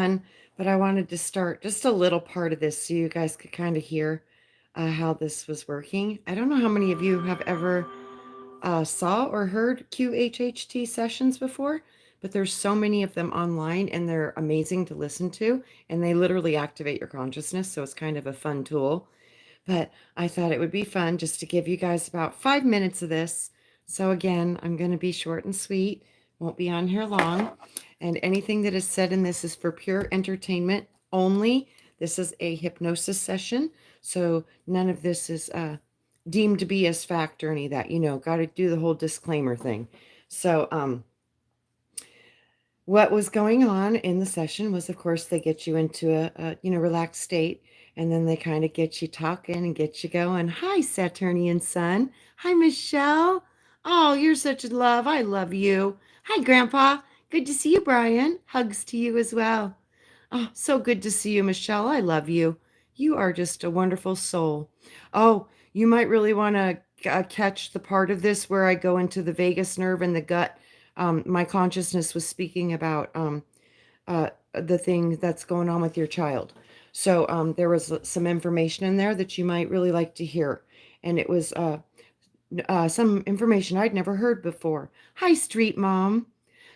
fun, but I wanted to start just a little part of this so you guys could kind of hear how this was working. I don't know how many of you have ever saw or heard QHHT sessions before, but there's so many of them online and they're amazing to listen to, and they literally activate your consciousness, so it's kind of a fun tool. But I thought it would be fun just to give you guys about 5 minutes of this. So again, I'm going to be short and sweet, won't be on here long. And anything that is said in this is for pure entertainment only. This is a hypnosis session, so none of this is deemed to be as fact or any of that. Got to do the whole disclaimer thing. So, what was going on in the session was, of course, they get you into a relaxed state, and then they kind of get you talking and get you going. Hi, Saturnian son. Hi, Michelle. Oh, you're such a love. I love you. Hi, Grandpa. Good to see you, Brian. Hugs to you as well. Oh, so good to see you, Michelle. I love you. You are just a wonderful soul. Oh, you might really want to catch the part of this where I go into the vagus nerve and the gut. My consciousness was speaking about the thing that's going on with your child. So there was some information in there that you might really like to hear. And it was some information I'd never heard before. Hi, Street Mom.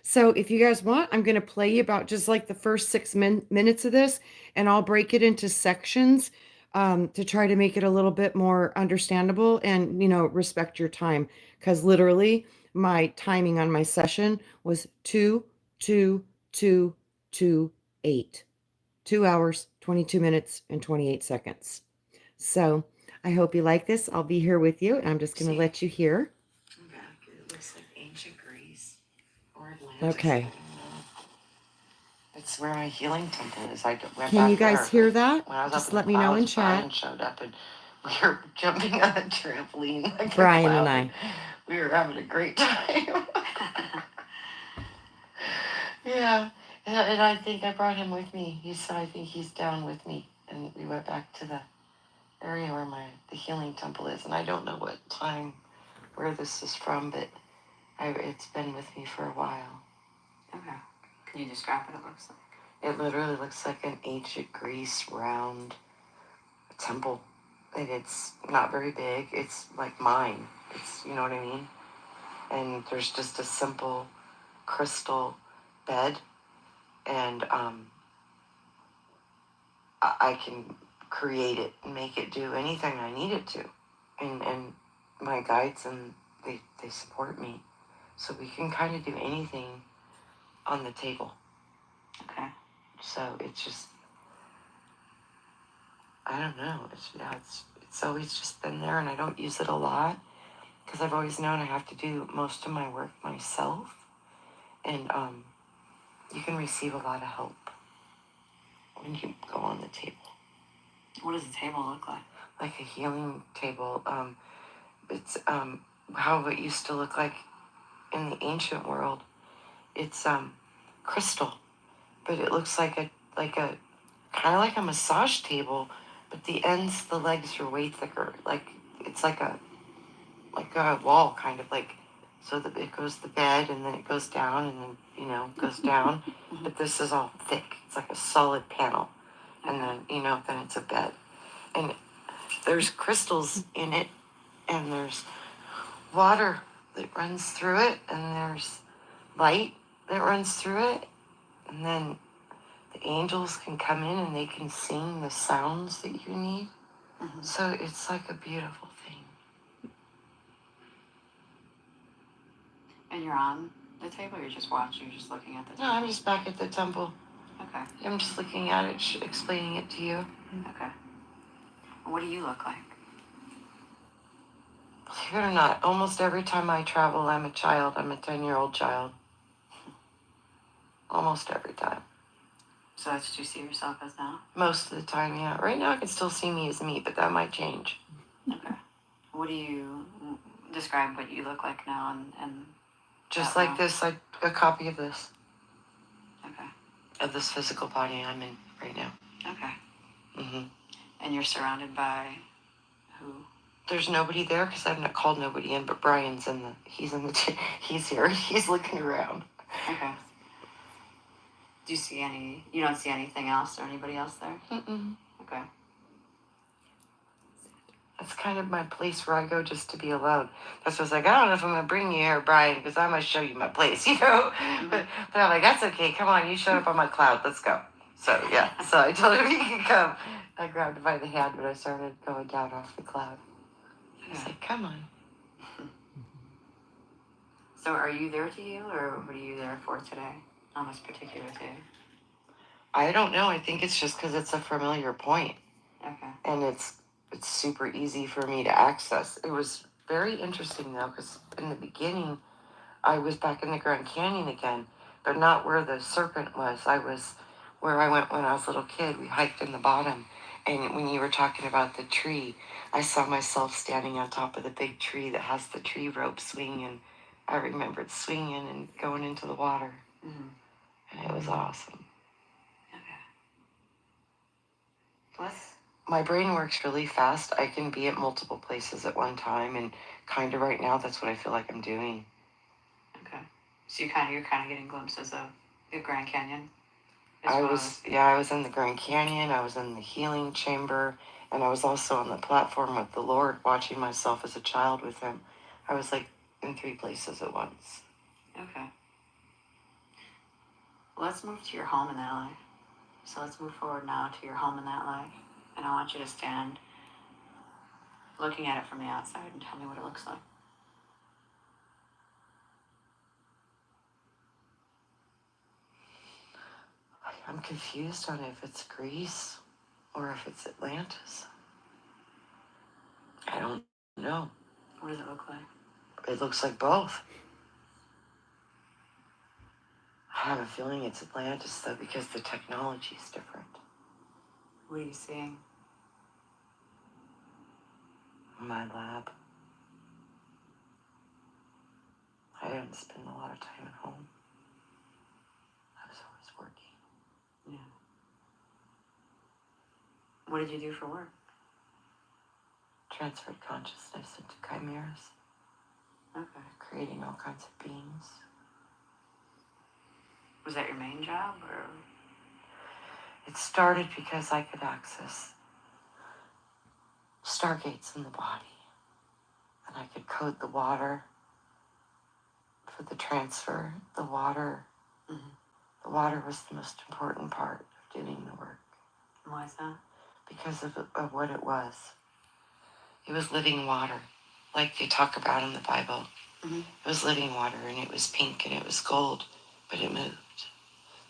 So if you guys want, I'm going to play you about just like the first 6 minutes of this, and I'll break it into sections to try to make it a little bit more understandable and, respect your time. Because literally, my timing on my session was 2, 2, 2, 2, 8. 2 hours, 22 minutes, and 28 seconds. So I hope you like this. I'll be here with you, and I'm just going to let you hear. It looks like ancient Greece or Atlantis. Okay. It's where my healing temple is. I went Can back you guys there, hear that? when I was Just up in let the me know in clouds, Brian chat. showed up and we were jumping on a trampoline like Brian a and cloud. I. We were having a great time. Yeah. And I think I brought him with me. I think he's down with me. And we went back to the area where the healing temple is. And I don't know what time, where this is from, but it's been with me for a while. Okay. Can you describe what it looks like? It literally looks like an ancient Greece round temple. And it's not very big. It's like mine. You know what I mean? And there's just a simple crystal bed. And I can create it and make it do anything I need it to. And my guides, and they support me. So we can kind of do anything on the table. Okay. So it's just, I don't know. It's always just been there, and I don't use it a lot because I've always known I have to do most of my work myself. And you can receive a lot of help when you go on the table. What does the table look like? Like a healing table. It's how it used to look like in the ancient world. It's crystal, but it looks like a kind of like a massage table, but the ends, the legs are way thicker. Like it's like a wall, kind of like, so that it goes the bed and then it goes down and then goes down. But this is all thick. It's like a solid panel, and then then it's a bed, and there's crystals in it, and there's water that runs through it, and there's light that runs through it, and then the angels can come in and they can sing the sounds that you need. Mm-hmm. So it's like a beautiful thing. And you're on the table, or you're just watching, you're just looking at the table? No, I'm just back at the temple. Okay. I'm just looking at it, explaining it to you. Okay. What do you look like? Believe it or not, almost every time I travel, I'm a child. I'm a 10-year-old child. Almost every time. So that's what you see yourself as now? Most of the time, yeah. Right now, I can still see me as me, but that might change. Okay. What do you describe what you look like now and just like this, like a copy of this. Okay. Of this physical body I'm in right now. Okay. Mm-hmm. And you're surrounded by who? There's nobody there because I've not called nobody in, but Brian's he's here. He's looking around. Okay. Do you see any? You don't see anything else or anybody else there? Mm-mm. Okay. It's kind of my place where I go just to be alone. That's why I was like, I don't know if I'm going to bring you here, Brian, because I'm going to show you my place, you know? Mm-hmm. But I'm like, that's okay. Come on, you showed up on my cloud. Let's go. So, yeah. So I told him he could come. I grabbed him by the hand when I started going down off the cloud. I was like, come on. So are you there to heal, or what are you there for today on this particular day? I don't know. I think it's just because it's a familiar point. Okay. And it's super easy for me to access. It was very interesting, though, because in the beginning, I was back in the Grand Canyon again, but not where the serpent was. I was where I went when I was a little kid. We hiked in the bottom. And when you were talking about the tree, I saw myself standing on top of the big tree that has the tree rope swinging. I remembered swinging and going into the water. Mm-hmm. And it was awesome. Okay. Let's. My brain works really fast. I can be at multiple places at one time. And kind of right now, that's what I feel like I'm doing. Okay. So you're kind of getting glimpses of the Grand Canyon. I was in the Grand Canyon, I was in the healing chamber, and I was also on the platform with the Lord watching myself as a child with him. I was like in 3 places at once. Okay. Let's move to your home in that life. So let's move forward now to your home in that life. And I want you to stand looking at it from the outside and tell me what it looks like. I'm confused on if it's Greece or if it's Atlantis. I don't know. What does it look like? It looks like both. I have a feeling it's Atlantis, though, because the technology is different. What are you seeing? My lab. I didn't spend a lot of time at home. I was always working. Yeah. What did you do for work? Transferred consciousness into chimeras. Okay. Creating all kinds of beings. Was that your main job, or? It started because I could access stargates in the body. And I could code the water for the transfer. The water was the most important part of doing the work. Why is that? Because of what it was. It was living water, like they talk about in the Bible. Mm-hmm. It was living water, and it was pink, and it was gold, but it moved.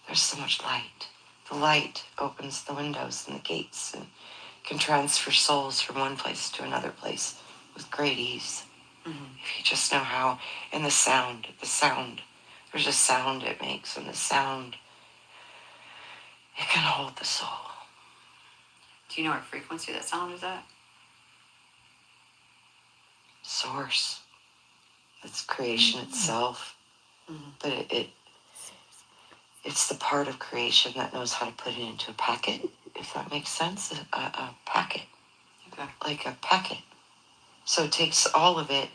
There's so much light. The light opens the windows and the gates and can transfer souls from one place to another place with great ease. Mm-hmm. If you just know how. And the sound, there's a sound it makes, and the sound, it can hold the soul. Do you know what frequency that sound is at? Source. It's creation itself. Mm-hmm. But it's the part of creation that knows how to put it into a packet, if that makes sense. A packet. Okay. Like a packet. So it takes all of it,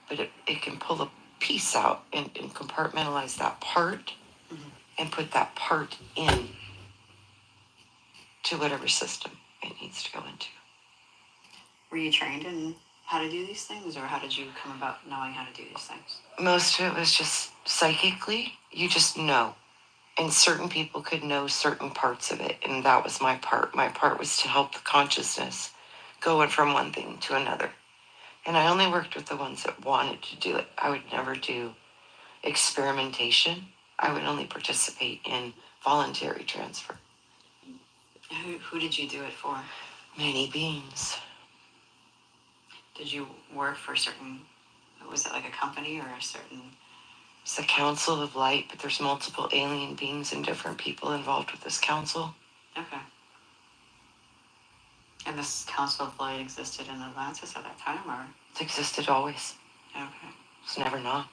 but it can pull a piece out and compartmentalize that part and put that part in to whatever system it needs to go into. Were you trained in how to do these things, or how did you come about knowing how to do these things? Most of it was just psychically. You just know. And certain people could know certain parts of it, and that was my part. My part was to help the consciousness go from one thing to another. And I only worked with the ones that wanted to do it. I would never do experimentation. I would only participate in voluntary transfer. Who did you do it for? Many beings. Did you work for certain, was it like a company or a certain? It's a council of light, but there's multiple alien beings and different people involved with this council. Okay. And this Council of Light existed in Atlantis at that time, or? It's existed always. Okay. It's never not.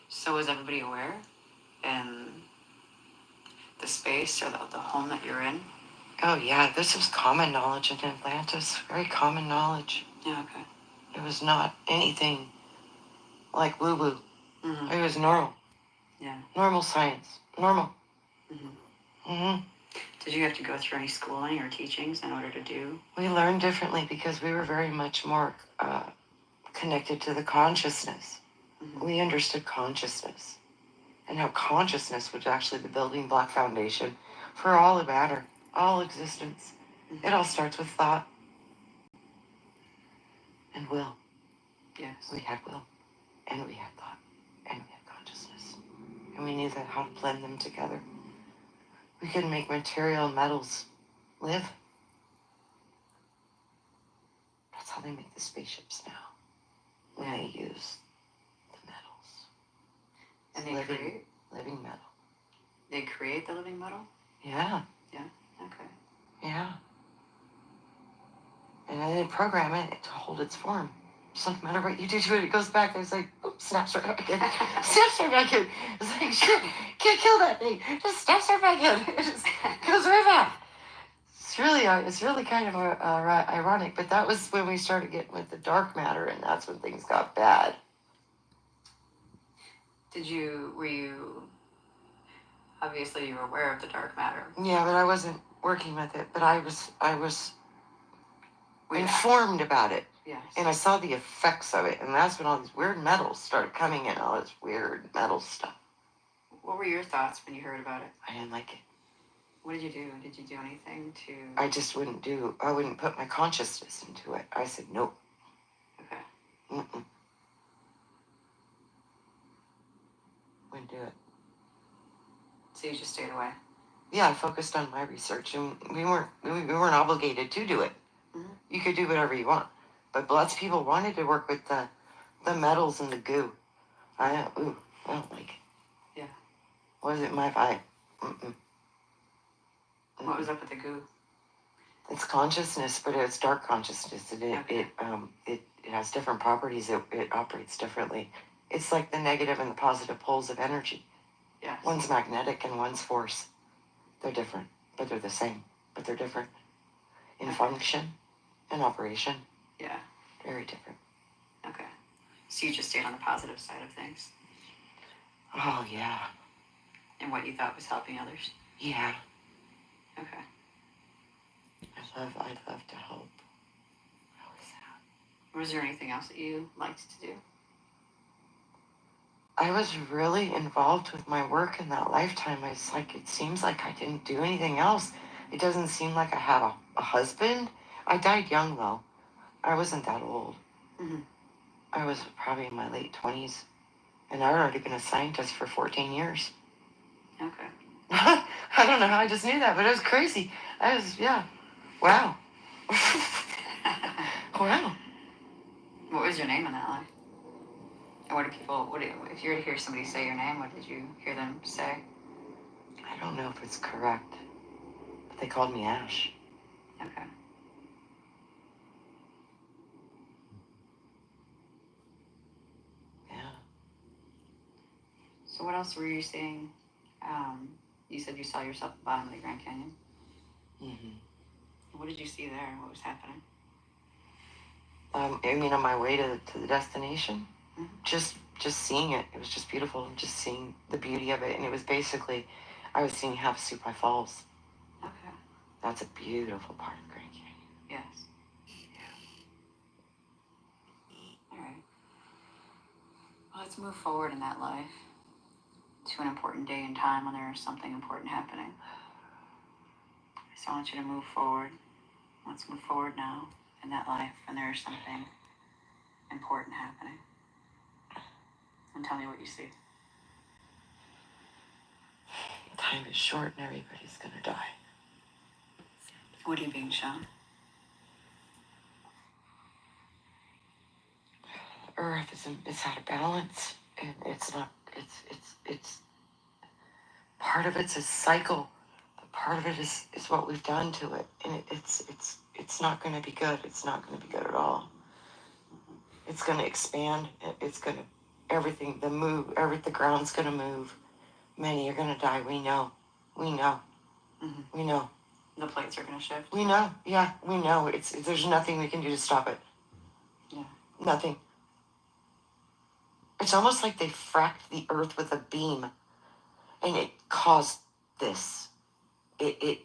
So was everybody aware in the space or the home that you're in? Oh yeah, this was common knowledge in Atlantis. Very common knowledge. Yeah, okay. It was not anything like woo-woo. Mm-hmm. It was normal. Yeah. Normal science. Normal. Mm-hmm. Mm-hmm. Did you have to go through any schooling or teachings in order to do? We learned differently because we were very much more connected to the consciousness. Mm-hmm. We understood consciousness and how consciousness was actually the building block foundation for all of matter, all existence. Mm-hmm. It all starts with thought and will. Yes. We had will, and we had thought, and we had consciousness. And we knew that how to blend them together. We could make material metals live. That's how they make the spaceships now, when Yeah. they use the metals. And they create? Living metal. They create the living metal? Yeah. Yeah, okay. Yeah. And then they program it to hold its form. Just like no matter what you do to it, it goes back. It's like, oops, snaps right back in. Snaps right back in. It's like, shit, can't kill that thing. Just snaps right back in. It just goes right back. It's really kind of ironic, but that was when we started getting with the dark matter, and that's when things got bad. Were you, obviously you were aware of the dark matter. Yeah, but I wasn't working with it, but I was informed about it. Yes. And I saw the effects of it, and that's when all these weird metals started coming in, all this weird metal stuff. What were your thoughts when you heard about it? I didn't like it. What did you do? Did you do anything to... I wouldn't put my consciousness into it. I said, nope. Okay. Mm-mm. Wouldn't do it. So you just stayed away? Yeah, I focused on my research, and we weren't obligated to do it. Mm-hmm. You could do whatever you want. But lots of people wanted to work with the metals and the goo. I don't like it. Yeah. Wasn't my vibe. Mm-mm. What was up with the goo? It's consciousness, but it's dark consciousness, and it has different properties. It operates differently. It's like the negative and the positive poles of energy. Yes. One's magnetic and one's force. They're different, but they're the same. But they're different in function and operation. Yeah. Very different. Okay. So you just stayed on the positive side of things? Oh yeah. And what you thought was helping others? Yeah. Okay. I'd love to help. I always have. Was there anything else that you liked to do? I was really involved with my work in that lifetime. It seems like I didn't do anything else. It doesn't seem like I had a husband. I died young though. I wasn't that old. Mm-hmm. I was probably in my late 20s. And I'd already been a scientist for 14 years. Okay. I don't know how I just knew that, but it was crazy. Wow. Wow. What was your name in that life? And if you were to hear somebody say your name, what did you hear them say? I don't know if it's correct, but they called me Ash. Okay. Yeah. So what else were you seeing? You said you saw yourself at the bottom of the Grand Canyon. Mm-hmm. What did you see there? What was happening? On my way to the destination, Mm-hmm. just seeing it. It was just beautiful. Just seeing the beauty of it, and it was basically, I was seeing Havasupai Falls. Okay. That's a beautiful part of Grand Canyon. Yes. All right. Well, let's move forward in that life to an important day and time when there's something important happening. So I want you to move forward. Let's move forward now in that life when there's something important happening. And tell me what you see. Time is short and everybody's gonna die. What are you being shown? Earth is out of balance, and it's part of it's a cycle. Part of it is what we've done to it, and it's not going to be good. It's not going to be good at all. It's going to expand. It's going to the ground's going to move. Many are going to die. We know. Mm-hmm. We know. The plates are going to shift. We know. Yeah, we know. There's nothing we can do to stop it. Yeah. Nothing. It's almost like they fracked the earth with a beam and it caused this. It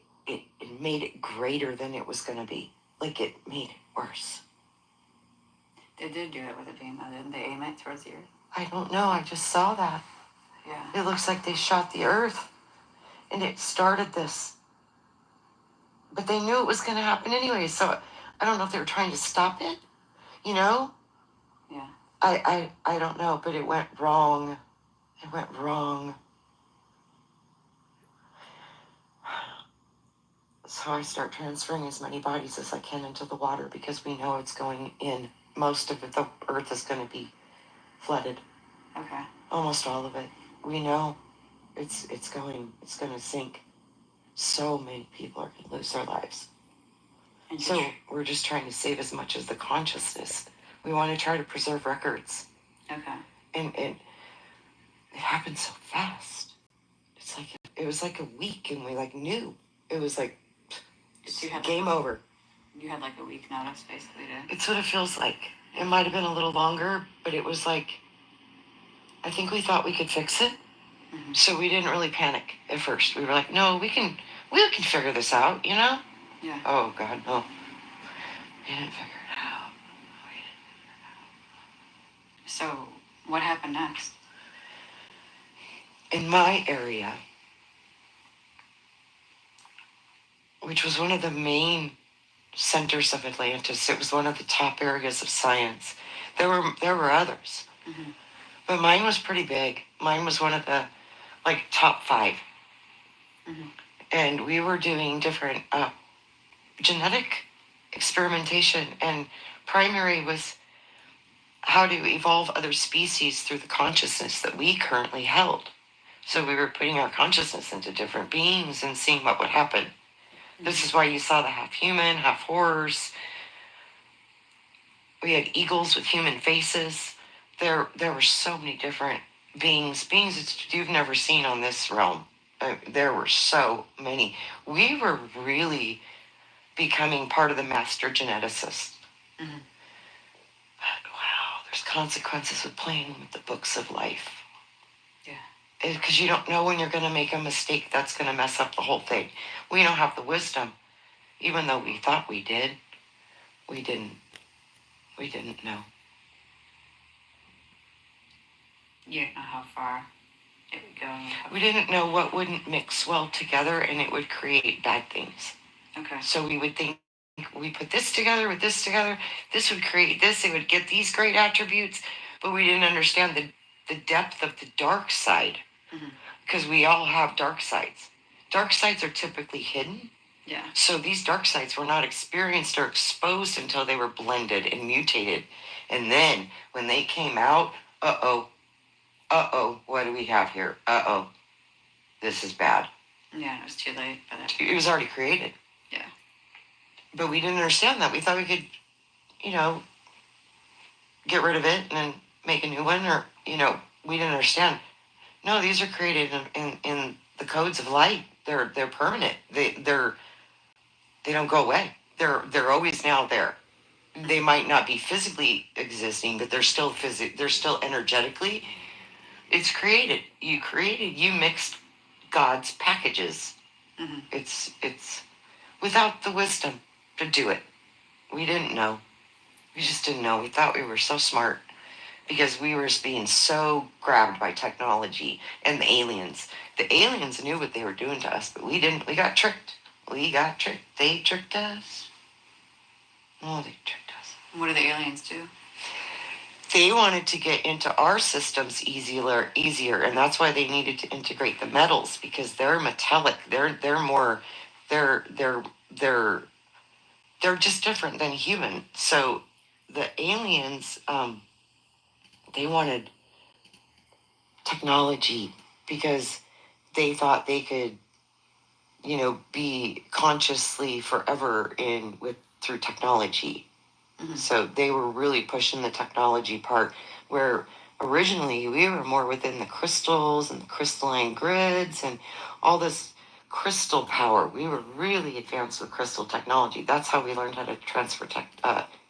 made it greater than it was going to be. Like, it made it worse. They did do it with a beam, though, didn't they? Aim it towards the earth? I don't know. I just saw that. Yeah. It looks like they shot the earth, and it started this. But they knew it was going to happen anyway, so I don't know if they were trying to stop it, you know? Yeah. I don't know, but it went wrong. It went wrong. So I start transferring as many bodies as I can into the water because we know it's going in. Most of it, the earth is going to be flooded. Okay. Almost all of it. We know it's going to sink. So many people are going to lose their lives. And So we're just trying to save as much as the consciousness. We want to try to preserve records. Okay. And it happened so fast. It's like, it was like a week and we like knew. It was like, game over. You had like a week notice, basically, to... It's what it feels like. It might have been a little longer, but it was like, I think we thought we could fix it. Mm-hmm. So we didn't really panic at first. We were like, no, we can figure this out, you know? Yeah. Oh, God, no. We didn't figure it out. So what happened next? In my area, which was one of the main centers of Atlantis, it was one of the top areas of science. There were others, Mm-hmm. but mine was pretty big. Mine was one of the top 5. Mm-hmm. And we were doing different genetic experimentation, and primary was how to evolve other species through the consciousness that we currently held. So we were putting our consciousness into different beings and seeing what would happen. Mm-hmm. This is why you saw the half human, half horse. We had eagles with human faces. There were so many different beings that you've never seen on this realm. There were so many. We were really becoming part of the master geneticists. Mm-hmm. But wow, there's consequences with playing with the books of life. Yeah. Because you don't know when you're going to make a mistake that's going to mess up the whole thing. We don't have the wisdom. Even though we thought we did, we didn't. We didn't know. You didn't know how far it would go. We didn't know what wouldn't mix well together and it would create bad things. Okay. So we would think, we put this together with this together, this would create this, it would get these great attributes, but we didn't understand the depth of the dark side. Mm-hmm. Because we all have dark sides. Dark sides are typically hidden. Yeah. So these dark sides were not experienced or exposed until they were blended and mutated. And then when they came out, what do we have here? This is bad. Yeah, it was too late for that. It was already created. Yeah. But we didn't understand that. We thought we could, get rid of it and then make a new one, or, we didn't understand. No, these are created in the codes of light. They're permanent. They don't go away. They're always now there. They might not be physically existing, but they're still energetically. It's created. You mixed God's packages. Mm-hmm. It's without the wisdom to do it. We didn't know. We just didn't know. We thought we were so smart because we were being so grabbed by technology and the aliens. The aliens knew what they were doing to us, but we didn't. We got tricked. They tricked us. Oh, they tricked us. What do the aliens do? They wanted to get into our systems easier, and that's why they needed to integrate the metals, because they're metallic. They're more, they're just different than human. So the aliens, they wanted technology because they thought they could, be consciously forever through technology. Mm-hmm. So they were really pushing the technology part, where originally we were more within the crystals and the crystalline grids and all this crystal power. We were really advanced with crystal technology. That's how we learned how to transfer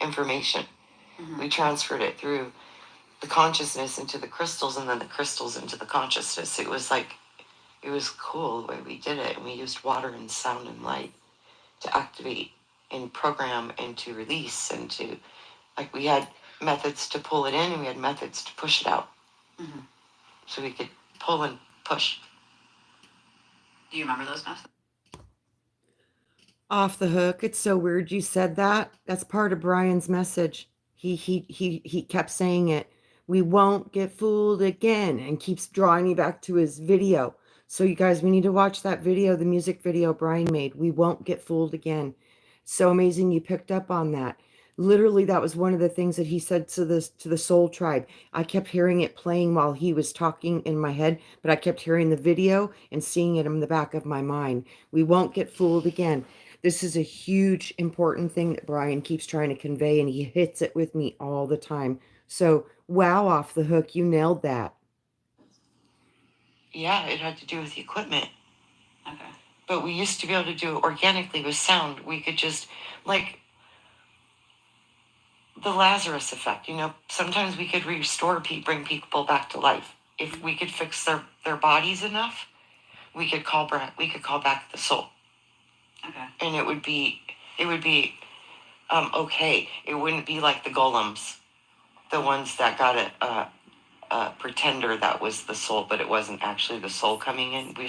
information. Mm-hmm. We transferred it through the consciousness into the crystals, and then the crystals into the consciousness. It was like it was cool the way we did it. And we used water and sound and light to activate and program and to release and to, like, we had methods to pull it in and we had methods to push it out. Mm-hmm. So we could pull and push. Do you remember those methods? Off the hook. It's so weird you said that. That's part of Brian's message. He kept saying it. We won't get fooled again, and keeps drawing me back to his video. So you guys, we need to watch that video, the music video Brian made. We won't get fooled again. So amazing you picked up on that. Literally, that was one of the things that he said to the Soul Tribe. I kept hearing it playing while he was talking in my head, but I kept hearing the video and seeing it in the back of my mind. We won't get fooled again. This is a huge, important thing that Brian keeps trying to convey, and he hits it with me all the time. So, wow, off the hook, you nailed that. Yeah, it had to do with the equipment. Okay. But we used to be able to do it organically with sound. We could just, like, the Lazarus effect, sometimes we could restore bring people back to life. If we could fix their bodies enough, we could call back the soul. Okay. And it would be okay. It wouldn't be like the golems, the ones that got a pretender that was the soul, but it wasn't actually the soul coming in. We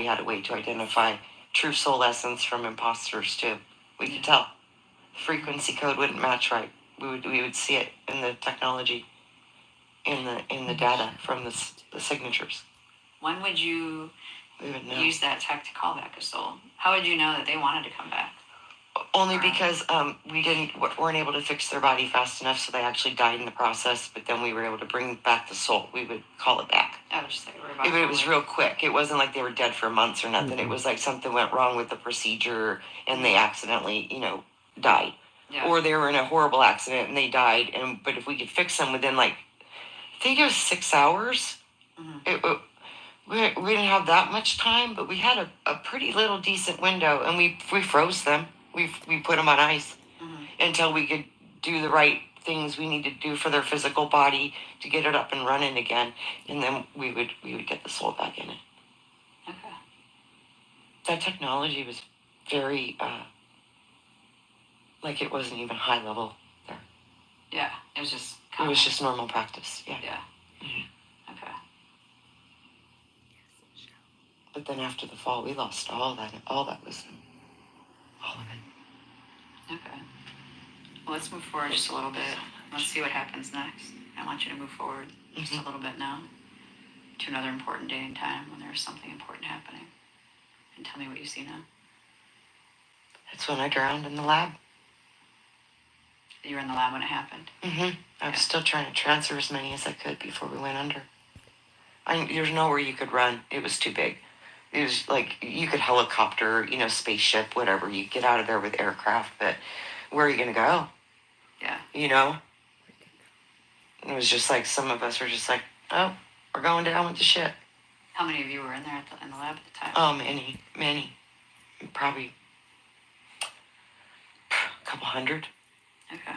had a way to identify true soul essence from imposters too. We could tell. The frequency code wouldn't match right. We would see it in the technology, in the data from the signatures. When would you We would know. use that tech to call back a soul? How would you know that they wanted to come back? Only because we weren't able to fix their body fast enough, so they actually died in the process. But then we were able to bring back the soul. We would call it back. I was just like, It was real quick. It wasn't like they were dead for months or nothing. It was like something went wrong with the procedure and they accidentally, died. Yeah. Or they were in a horrible accident and they died. But if we could fix them within, like, I think it was 6 hours. Mm-hmm. We didn't have that much time, but we had a pretty little decent window, and we froze them. We put them on ice until we could do the right things we needed to do for their physical body to get it up and running again, and then we would get the soul back in it. Okay. That technology was very like it wasn't even high level there. Yeah, it was just. It was just normal practice. Yeah. Yeah. Mm-hmm. Okay. But then after the fall, we lost all that wisdom, all of it. Okay. Well, let's move forward just a little bit. Let's see what happens next. I want you to move forward just a little bit now to another important day and time when there's something important happening. And tell me what you see now. That's when I drowned in the lab. You were in the lab when it happened? Mm-hmm. I was still trying to transfer as many as I could before we went under. There's nowhere you could run. It was too big. It was like you could helicopter, spaceship, whatever. You get out of there with aircraft, but where are you going to go? Yeah. It was just like some of us were just like, oh, we're going down with the ship. How many of you were in there in the lab at the time? Oh, many. Probably a couple hundred. Okay.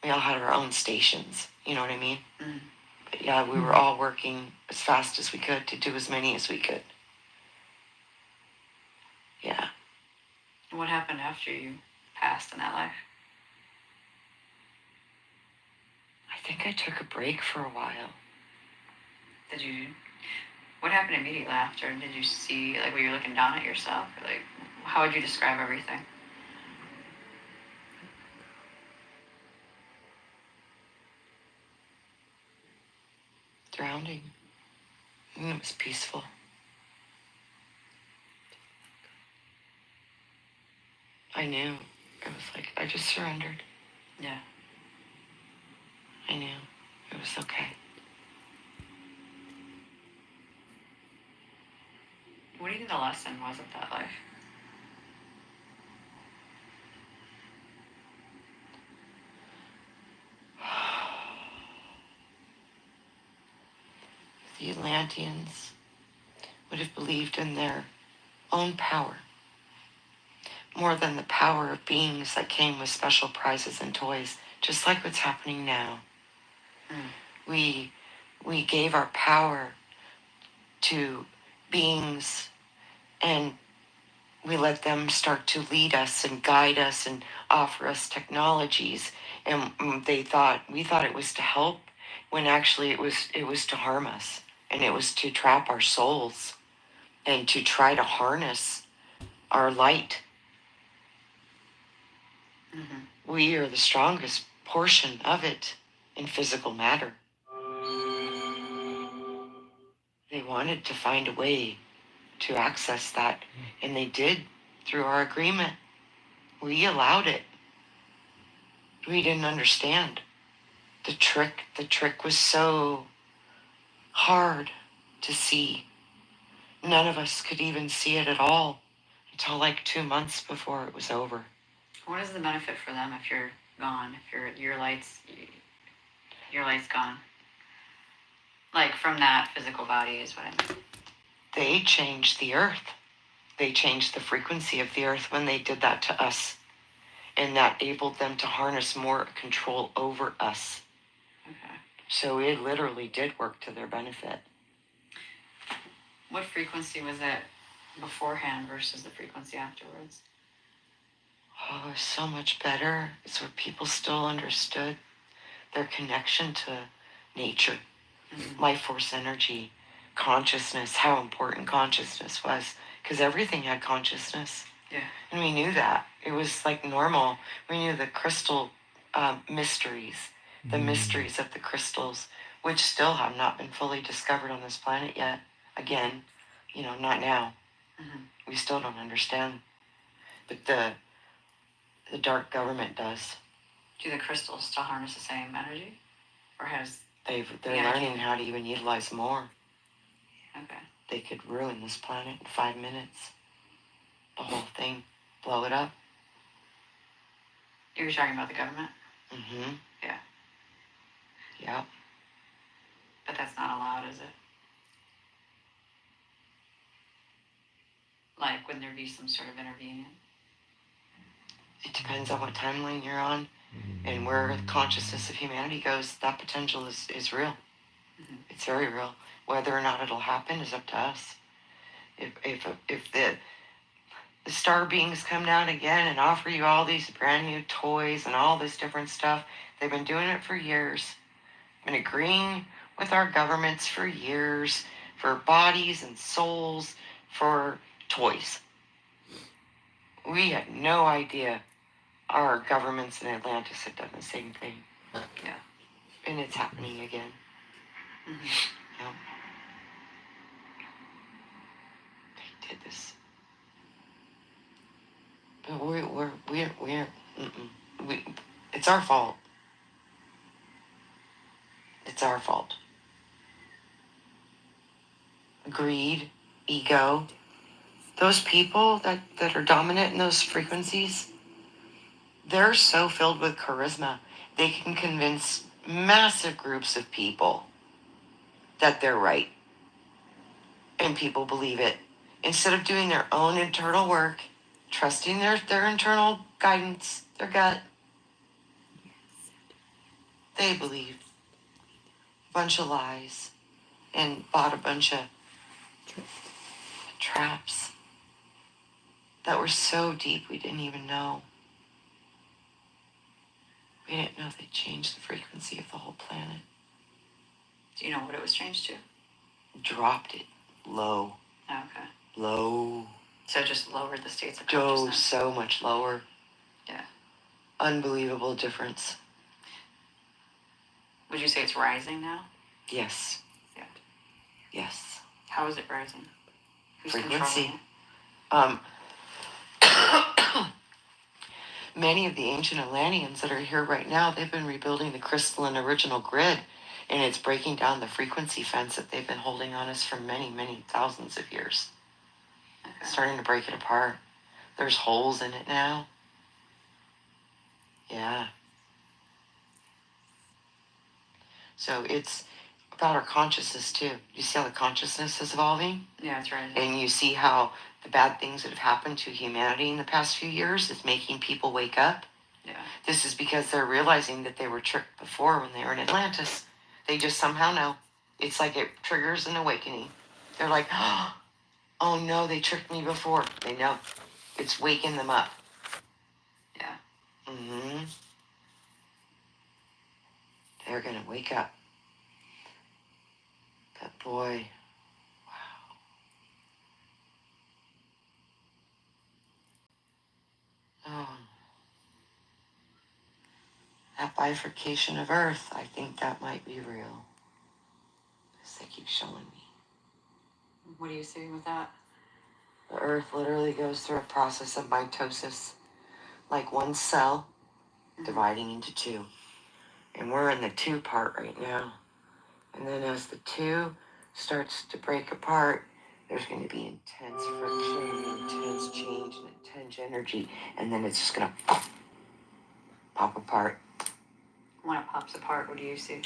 We all had our own stations. You know what I mean? Mm-hmm. But yeah, we were all working as fast as we could to do as many as we could. Yeah. And what happened after you passed in that life? I think I took a break for a while. What happened immediately after? Did you see, like, were you looking down at yourself? Or, like, how would you describe everything? Drowning. And it was peaceful. I knew. It was like, I just surrendered. Yeah. I knew. It was okay. What do you think the lesson was of that life? The Atlanteans would have believed in their own power more than the power of beings that came with special prizes and toys, just like what's happening now. We gave our power to beings, and we let them start to lead us and guide us and offer us technologies. And we thought it was to help, when actually it was to harm us, and it was to trap our souls and to try to harness our light. Mm-hmm. We are the strongest portion of it in physical matter. They wanted to find a way to access that, and they did through our agreement. We allowed it. We didn't understand the trick. The trick was so hard to see. None of us could even see it at all until like 2 months before it was over. What is the benefit for them if you're gone? If your light's gone? Like from that physical body is what I mean. They changed the earth. They changed the frequency of the earth when they did that to us. And that enabled them to harness more control over us. Okay. So it literally did work to their benefit. What frequency was that beforehand versus the frequency afterwards? Oh, it was so much better. It's where people still understood their connection to nature, life force energy, consciousness, how important consciousness was. Because everything had consciousness. Yeah. And we knew that. It was like normal. We knew the crystal mysteries, the mysteries of the crystals, which still have not been fully discovered on this planet yet. Again, not now. Mm-hmm. We still don't understand. But the dark government does. Do the crystals still harness the same energy? Or has... They're Yeah. learning how to even utilize more. Okay. They could ruin this planet in 5 minutes. The whole thing. Blow it up. You were talking about the government? Mm-hmm. Yeah. Yep. But that's not allowed, is it? Like, wouldn't there be some sort of intervening? It depends on what timeline you're on and where the consciousness of humanity goes. That potential is real. Mm-hmm. It's very real. Whether or not it'll happen is up to us. If the star beings come down again and offer you all these brand new toys and all this different stuff, they've been doing it for years. Been agreeing with our governments for years, for bodies and souls, for toys. We had no idea our governments in Atlantis had done the same thing. Yeah. And it's happening again. Mm-hmm. Yep. They did this. But it's our fault. It's our fault. Greed, ego, those people that are dominant in those frequencies, they're so filled with charisma, they can convince massive groups of people that they're right. And people believe it. Instead of doing their own internal work, trusting their internal guidance, their gut, they believe a bunch of lies and bought a bunch of traps that were so deep we didn't even know. We didn't know they changed the frequency of the whole planet. Do you know what it was changed to? Dropped it low. Oh, okay. Low. So just lowered the states of Go consciousness. so much lower. Yeah. Unbelievable difference. Would you say it's rising now? Yes. Yeah. Yes. How is it rising? Who's Frequency. controlling it? Many of the ancient Atlanteans that are here right now, they've been rebuilding the crystalline original grid, and it's breaking down the frequency fence that they've been holding on us for many, many thousands of years. Okay. Starting to break it apart. There's holes in it now. Yeah. So it's about our consciousness too. You see how the consciousness is evolving? Yeah, it's rising. And you see how the bad things that have happened to humanity in the past few years is making people wake up. Yeah. This is because they're realizing that they were tricked before when they were in Atlantis. They just somehow know. It's like it triggers an awakening. They're like, oh no, they tricked me before. They know. It's waking them up. Yeah. Mm-hmm. They're going to wake up. But boy, wow. Oh, that bifurcation of Earth, I think that might be real. As they keep showing me. What do you see with that? The Earth literally goes through a process of mitosis, like one cell dividing into two. And we're in the two part right now. And then as the two starts to break apart, there's going to be intense friction, intense change, and intense energy. And then it's just going to pop apart. When it pops apart, what do you see?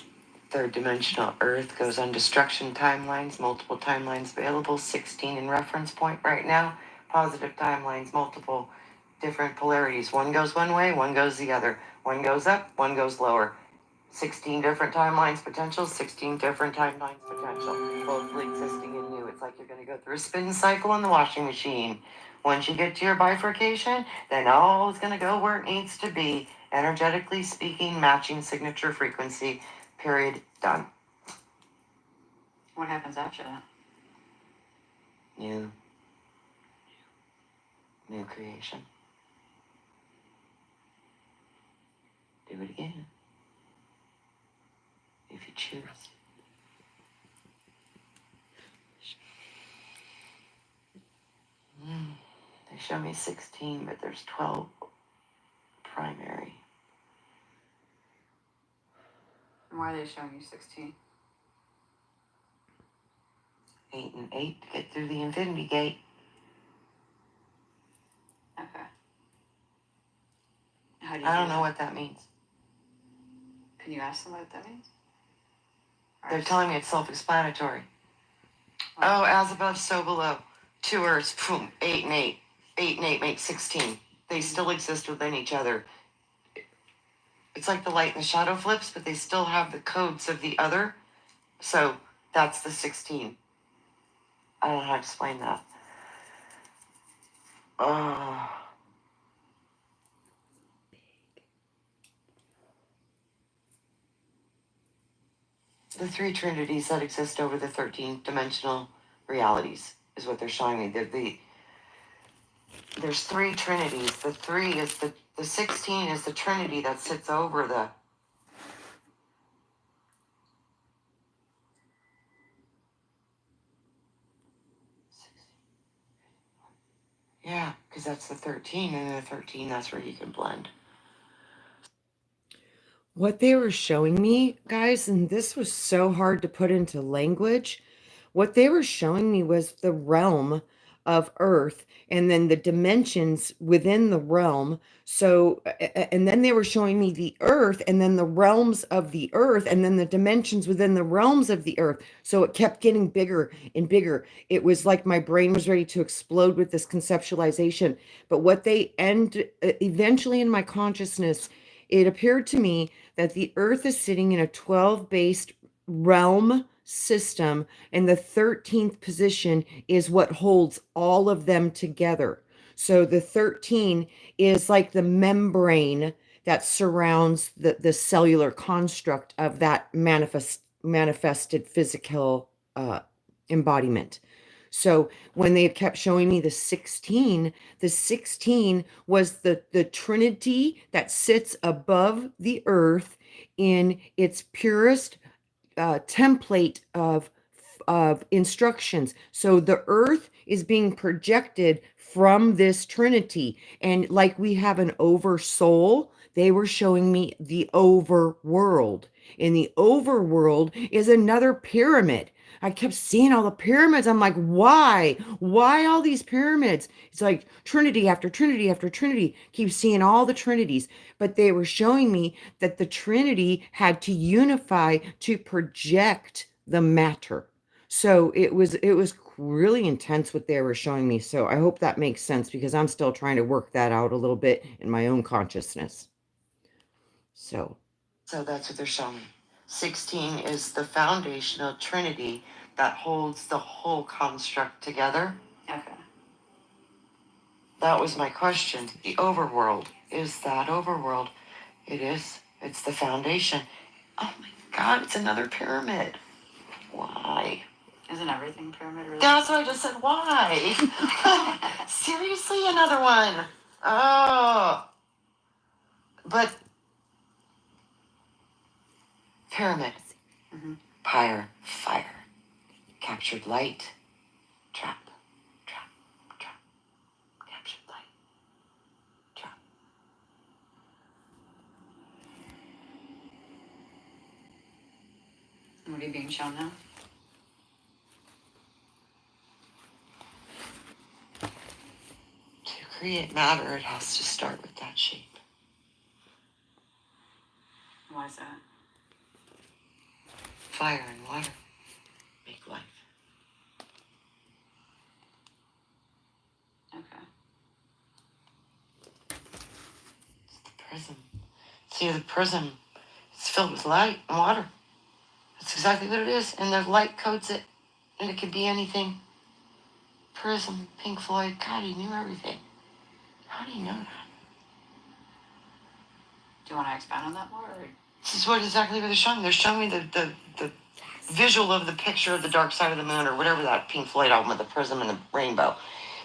Third dimensional Earth goes on destruction timelines, multiple timelines available, 16 in reference point right now. Positive timelines, multiple different polarities. One goes one way, one goes the other. One goes up, one goes lower. 16 different timelines potential, 16 different timelines potential, both existing in you. It's like you're going to go through a spin cycle in the washing machine. Once you get to your bifurcation, then all is going to go where it needs to be, energetically speaking, matching signature frequency, period, done. What happens after that? New creation. Do it again. If you choose. They show me 16, but there's 12 primary. And why are they showing you 16? 8 and 8 to get through the infinity gate. Okay. How do you I don't do know that? what that means. Can you ask them what that means? They're telling me it's self-explanatory. Oh, as above, so below. Two Earths, boom, 8 and 8. 8 and 8 make 16. They still exist within each other. It's like the light and the shadow flips, but they still have the codes of the other. So that's the 16. I don't know how to explain that. Oh. The three trinities that exist over the 13 dimensional realities is what they're showing me. There's three trinities. The 16 is the trinity that sits over the. Yeah, because that's the 13, and the 13, that's where you can blend. What they were showing me, guys, and this was so hard to put into language, what they were showing me was the realm of Earth and then the dimensions within the realm. So, and then they were showing me the Earth and then the realms of the Earth and then the dimensions within the realms of the Earth. So it kept getting bigger and bigger. It was like my brain was ready to explode with this conceptualization. But what they end eventually in my consciousness, it appeared to me that the Earth is sitting in a 12 based realm system, and the 13th position is what holds all of them together. So the 13 is like the membrane that surrounds the cellular construct of that manifested physical embodiment. So when they kept showing me the 16 was the trinity that sits above the earth in its purest template of instructions. So the earth is being projected from this trinity, and like we have an oversoul, they were showing me the overworld. In the overworld is another pyramid. I kept seeing all the pyramids. I'm like, why? Why all these pyramids? It's like Trinity after Trinity after Trinity. Keep seeing all the Trinities. But they were showing me that the Trinity had to unify to project the matter. So it was really intense what they were showing me. So I hope that makes sense because I'm still trying to work that out a little bit in my own consciousness. So that's what they're showing me. 16 is the foundational trinity that holds the whole construct together. Okay. That was my question. The overworld. Is that overworld? It is. It's the foundation. Oh my God, it's another pyramid. Why? Isn't everything pyramid really? That's what I just said. Why? Seriously, another one. Oh. But pyramid. Mm-hmm. Pyre. Fire. Captured light. Trap. Trap. Trap. Captured light. Trap. What are you being shown now? To create matter, it has to start with that shape. Why is that? Fire and water make life. Okay. It's the prism. See, the prism, it's filled with light and water. That's exactly what it is. And the light coats it. And it could be anything. Prism, Pink Floyd. God, he knew everything. How do you know that? Do you want to expand on that more? Or? This is exactly what they're showing. They're showing me the visual of the picture of the dark side of the moon or whatever that Pink Floyd album with the prism and the rainbow.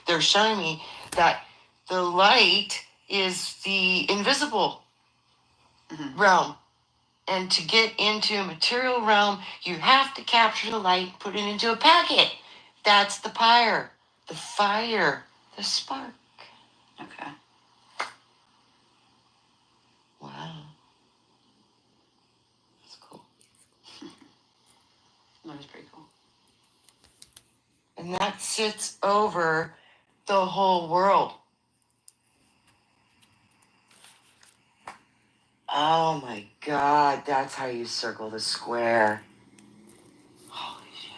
They're showing me that the light is the invisible realm. And to get into a material realm, you have to capture the light, put it into a packet. That's the pyre, the fire, the spark. Okay. Wow. That's cool. That was pretty cool. And that sits over the whole world. Oh my God, that's how you circle the square. Holy shit.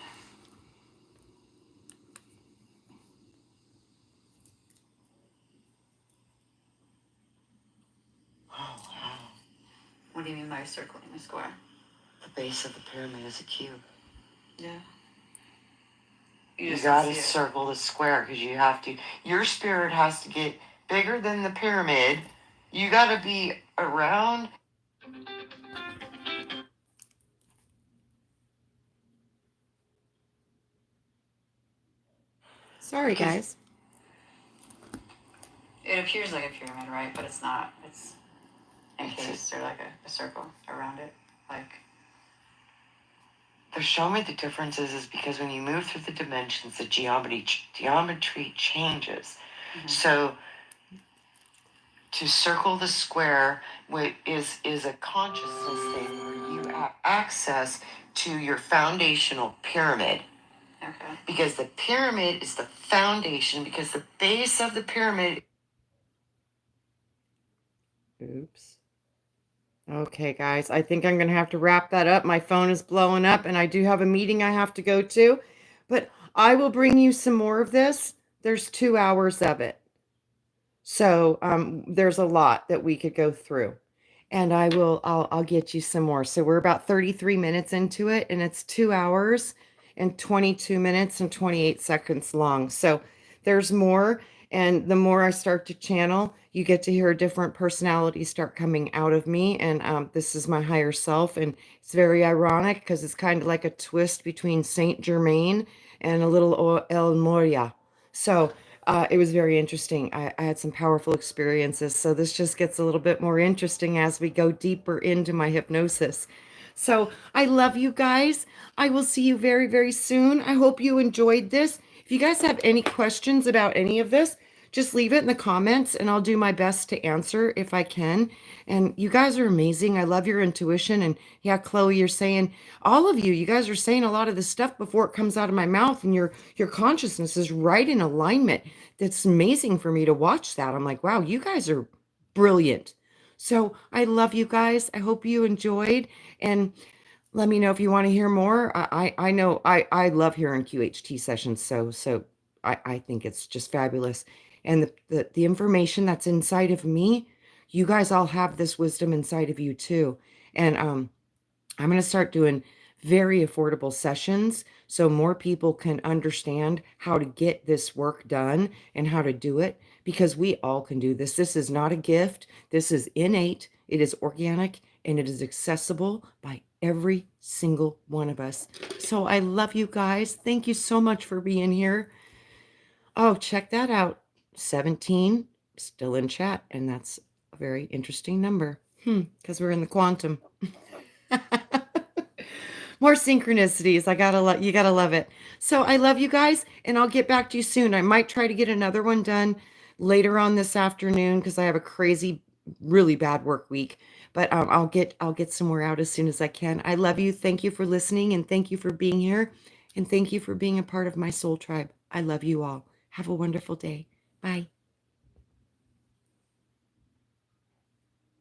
Oh wow. What do you mean by circling the square? The base of the pyramid is a cube. Yeah. You gotta circle the square because you have to. Your spirit has to get bigger than the pyramid. You gotta be around. Sorry, guys. It appears like a pyramid, right? But it's not. It's encased or like a circle around it. Like. They're showing me the differences is because when you move through the dimensions, the geometry changes. Mm-hmm. So to circle the square is a consciousness thing where you have access to your foundational pyramid. Okay. Because the pyramid is the foundation, because the base of the pyramid. Oops. Okay, guys, I think I'm going to have to wrap that up. My phone is blowing up, and I do have a meeting I have to go to. But I will bring you some more of this. There's 2 hours of it. So there's a lot that we could go through. And I'll get you some more. So we're about 33 minutes into it, and it's 2 hours and 22 minutes and 28 seconds long. So there's more. And the more I start to channel, you get to hear a different personality start coming out of me. And this is my higher self. And it's very ironic because it's kind of like a twist between Saint Germain and a little El Moria. So it was very interesting. I had some powerful experiences. So this just gets a little bit more interesting as we go deeper into my hypnosis. So I love you guys. I will see you very, very soon. I hope you enjoyed this. If you guys have any questions about any of this, just leave it in the comments and I'll do my best to answer if I can. And you guys are amazing. I love your intuition. And yeah, Chloe, you're saying, all of you guys are saying a lot of this stuff before it comes out of my mouth, and your consciousness is right in alignment. That's amazing for me to watch that. I'm like, wow, you guys are brilliant. So I love you guys. I hope you enjoyed. And let me know if you want to hear more. I know I love hearing QHT sessions. So I think it's just fabulous. And the information that's inside of me, you guys all have this wisdom inside of you too. And I'm going to start doing very affordable sessions so more people can understand how to get this work done and how to do it, because we all can do this. This is not a gift. This is innate. It is organic, and it is accessible by every single one of us. So I love you guys. Thank you so much for being here. Oh, check that out. 17 still in chat, and that's a very interesting number. Because we're in the quantum. More synchronicities. You gotta love it. So I love you guys, and I'll get back to you soon. I might try to get another one done later on this afternoon because I have a crazy, really bad work week. But I'll get some more out as soon as I can. I love you. Thank you for listening, and thank you for being here, and thank you for being a part of my soul tribe. I love you all. Have a wonderful day. Bye.